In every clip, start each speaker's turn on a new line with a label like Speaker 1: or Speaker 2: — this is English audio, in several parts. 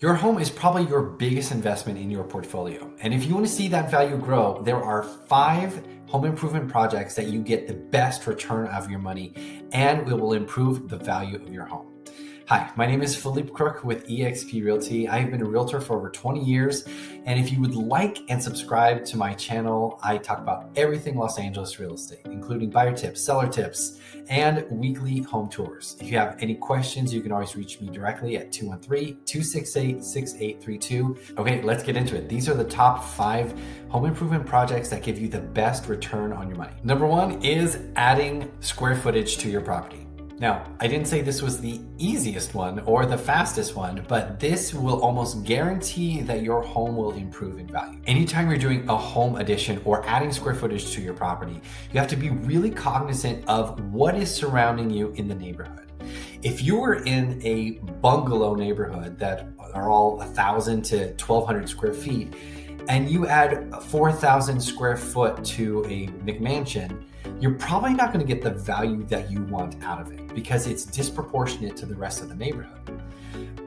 Speaker 1: Your home is probably your biggest investment in your portfolio. And if you want to see that value grow, there are 5 home improvement projects that you get the best return of your money, and it will improve the value of your home. Hi, my name is Felipe Crook with eXp Realty. I've been a realtor for over 20 years. And if you would like and subscribe to my channel, I talk about everything Los Angeles real estate, including buyer tips, seller tips, and weekly home tours. If you have any questions, you can always reach me directly at 213-268-6832. Okay, let's get into it. These are the top 5 home improvement projects that give you the best return on your money. Number 1 is adding square footage to your property. Now, I didn't say this was the easiest one or the fastest one, but this will almost guarantee that your home will improve in value. Anytime you're doing a home addition or adding square footage to your property, you have to be really cognizant of what is surrounding you in the neighborhood. If you were in a bungalow neighborhood that are all 1,000 to 1,200 square feet, and you add 4,000 square foot to a McMansion, you're probably not going to get the value that you want out of it because it's disproportionate to the rest of the neighborhood.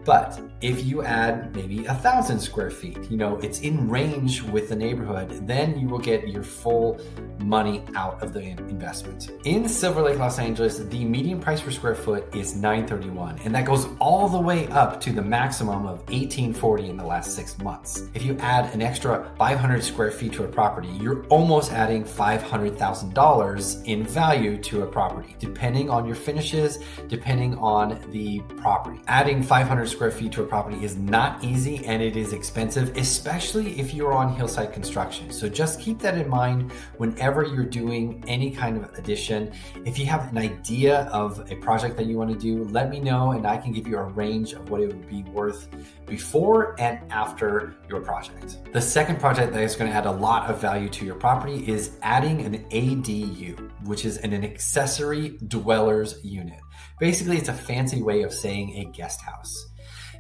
Speaker 1: But if you add maybe 1,000 square feet, it's in range with the neighborhood, then you will get your full money out of the investment. In Silver Lake, Los Angeles, the median price per square foot is $931, and that goes all the way up to the maximum of $1,840 in the last 6 months. If you add an extra 500 square feet to a property, you're almost adding $500,000 in value to a property, depending on your finishes, depending on the property. Adding 500 square feet to a property is not easy and it is expensive, especially if you're on hillside construction. So just keep that in mind whenever you're doing any kind of addition. If you have an idea of a project that you want to do, let me know and I can give you a range of what it would be worth before and after your project. The second project that is going to add a lot of value to your property is adding an ADU, which is an accessory dwellers unit. Basically, it's a fancy way of saying a guest house.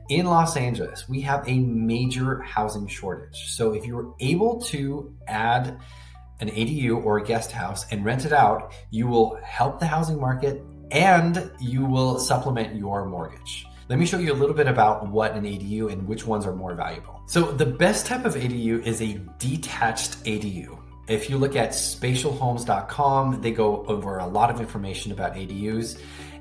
Speaker 1: In Los Angeles, we have a major housing shortage. So if you're able to add an ADU or a guest house and rent it out, you will help the housing market and you will supplement your mortgage. Let me show you a little bit about what an ADU and which ones are more valuable. So the best type of ADU is a detached ADU. If you look at spatialhomes.com, they go over a lot of information about ADUs,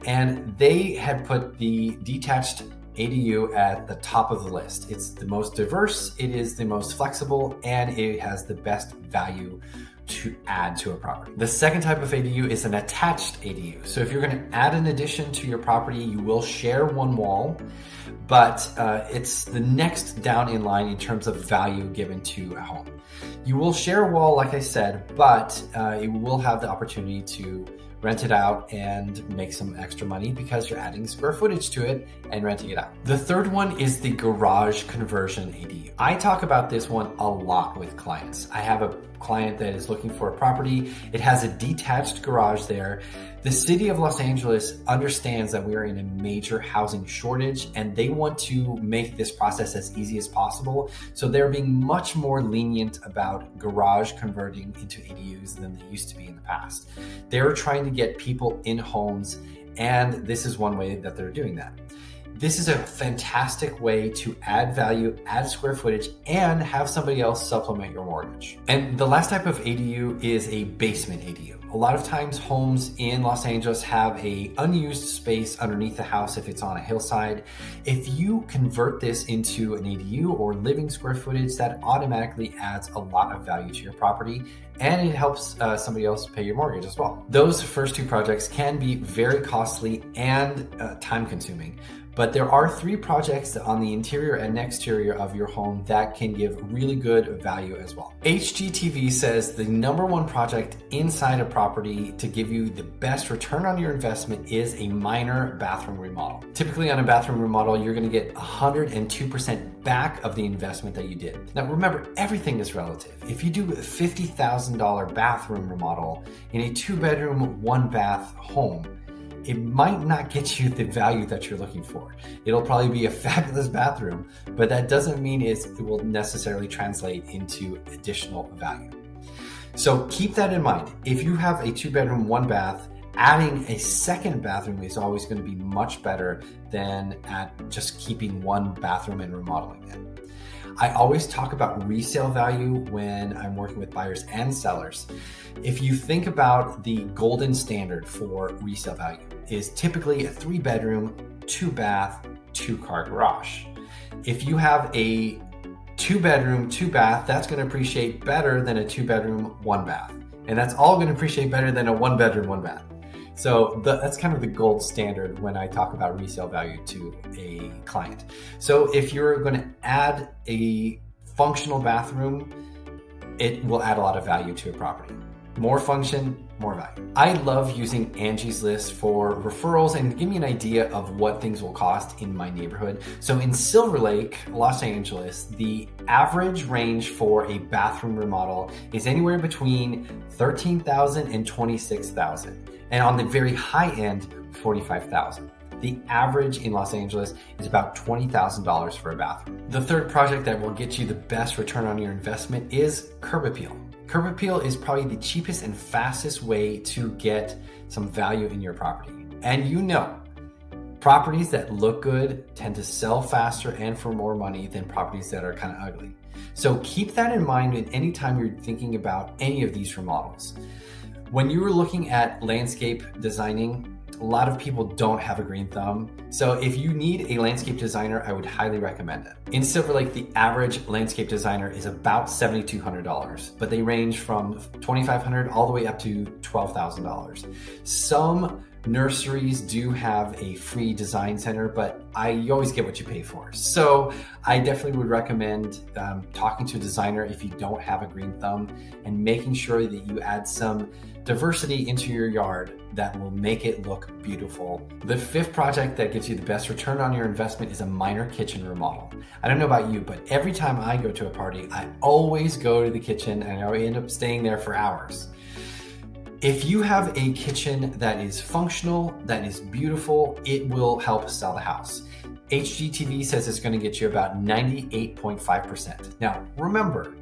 Speaker 1: and they had put the detached ADU at the top of the list. It's the most diverse, it is the most flexible, and it has the best value to add to a property. The second type of ADU is an attached ADU. So if you're going to add an addition to your property, you will share one wall, but it's the next down in line in terms of value given to a home. You will share a wall, like I said, but you will have the opportunity to rent it out and make some extra money because you're adding square footage to it and renting it out. The third one is the garage conversion ADU. I talk about this one a lot with clients. I have a client that is looking for a property. It has a detached garage there. The city of Los Angeles understands that we are in a major housing shortage and they want to make this process as easy as possible. So they're being much more lenient about garage converting into ADUs than they used to be in the past. They're trying to get people in homes, and this is one way that they're doing that. This is a fantastic way to add value, add square footage, and have somebody else supplement your mortgage. And the last type of ADU is a basement ADU. A lot of times homes in Los Angeles have a unused space underneath the house if it's on a hillside. If you convert this into an ADU or living square footage, that automatically adds a lot of value to your property, and it helps somebody else pay your mortgage as well. Those first 2 projects can be very costly and time consuming. But there are 3 projects on the interior and exterior of your home that can give really good value as well. HGTV says the number 1 project inside a property to give you the best return on your investment is a minor bathroom remodel. Typically on a bathroom remodel, you're going to get 102% back of the investment that you did. Now remember, everything is relative. If you do a $50,000 bathroom remodel in a 2-bedroom, 1-bath home, it might not get you the value that you're looking for. It'll probably be a fabulous bathroom, but that doesn't mean it will necessarily translate into additional value. So keep that in mind. If you have a 2-bedroom, 1-bath adding a second bathroom is always going to be much better than at just keeping one bathroom and remodeling it. I always talk about resale value when I'm working with buyers and sellers. If you think about the golden standard for resale value is typically a 3-bedroom, 2-bath, 2-car garage. If you have a 2-bedroom, 2-bath, that's going to appreciate better than a 2-bedroom, 1-bath. And that's all going to appreciate better than a 1-bedroom, 1-bath. So that's kind of the gold standard when I talk about resale value to a client. So if you're going to add a functional bathroom, it will add a lot of value to a property. More function, more value. I love using Angie's List for referrals and give me an idea of what things will cost in my neighborhood. So in Silver Lake, Los Angeles, the average range for a bathroom remodel is anywhere between $13,000 and $26,000. And on the very high end, $45,000. The average in Los Angeles is about $20,000 for a bathroom. The third project that will get you the best return on your investment is curb appeal. Curb appeal is probably the cheapest and fastest way to get some value in your property. And you know, properties that look good tend to sell faster and for more money than properties that are kind of ugly. So keep that in mind anytime you're thinking about any of these remodels. When you were looking at landscape designing, a lot of people don't have a green thumb. So if you need a landscape designer, I would highly recommend it. In Silver Lake, the average landscape designer is about $7,200, but they range from $2,500 all the way up to $12,000. Some nurseries do have a free design center, but you always get what you pay for. So I definitely would recommend talking to a designer if you don't have a green thumb and making sure that you add some diversity into your yard that will make it look beautiful. The fifth project that gives you the best return on your investment is a minor kitchen remodel. I don't know about you, but every time I go to a party, I always go to the kitchen and I end up staying there for hours. If you have a kitchen that is functional, that is beautiful, it will help sell the house. HGTV says it's going to get you about 98.5%. Now, remember,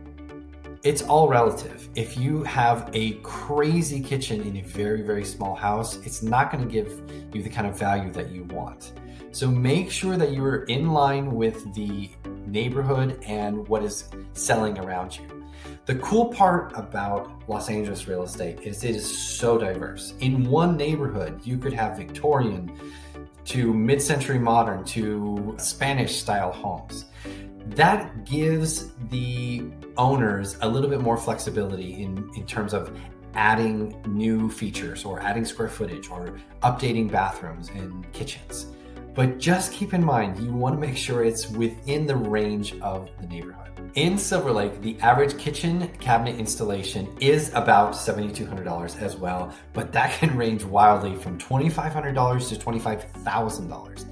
Speaker 1: it's all relative. If you have a crazy kitchen in a very, very small house, it's not going to give you the kind of value that you want. So make sure that you're in line with the neighborhood and what is selling around you. The cool part about Los Angeles real estate is it is so diverse. In one neighborhood, you could have Victorian to mid-century modern to Spanish style homes. That gives the owners a little bit more flexibility in terms of adding new features or adding square footage or updating bathrooms and kitchens. But just keep in mind, you want to make sure it's within the range of the neighborhood. In Silver Lake, the average kitchen cabinet installation is about $7,200 as well, but that can range wildly from $2,500 to $25,000.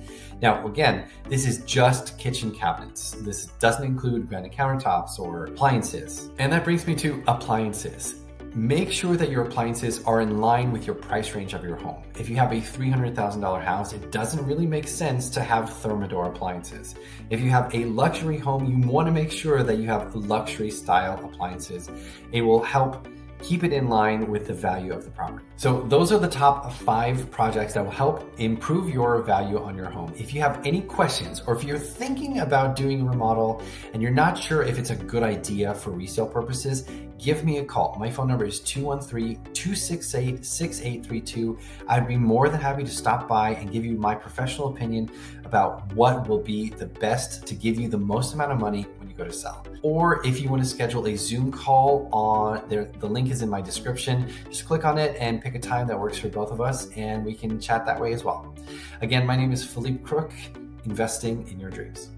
Speaker 1: Now, again, this is just kitchen cabinets. This doesn't include granite countertops or appliances. And that brings me to appliances. Make sure that your appliances are in line with your price range of your home. If you have a $300,000 house, it doesn't really make sense to have Thermador appliances. If you have a luxury home, you want to make sure that you have luxury style appliances. It will help keep it in line with the value of the property. So those are the top 5 projects that will help improve your value on your home. If you have any questions or if you're thinking about doing a remodel and you're not sure if it's a good idea for resale purposes, give me a call. My phone number is 213-268-6832. I'd be more than happy to stop by and give you my professional opinion about what will be the best to give you the most amount of money when you go to sell. Or if you want to schedule a Zoom call on there, the link is in my description. Just click on it and pick a time that works for both of us and we can chat that way as well. Again, my name is Felipe Crook, investing in your dreams.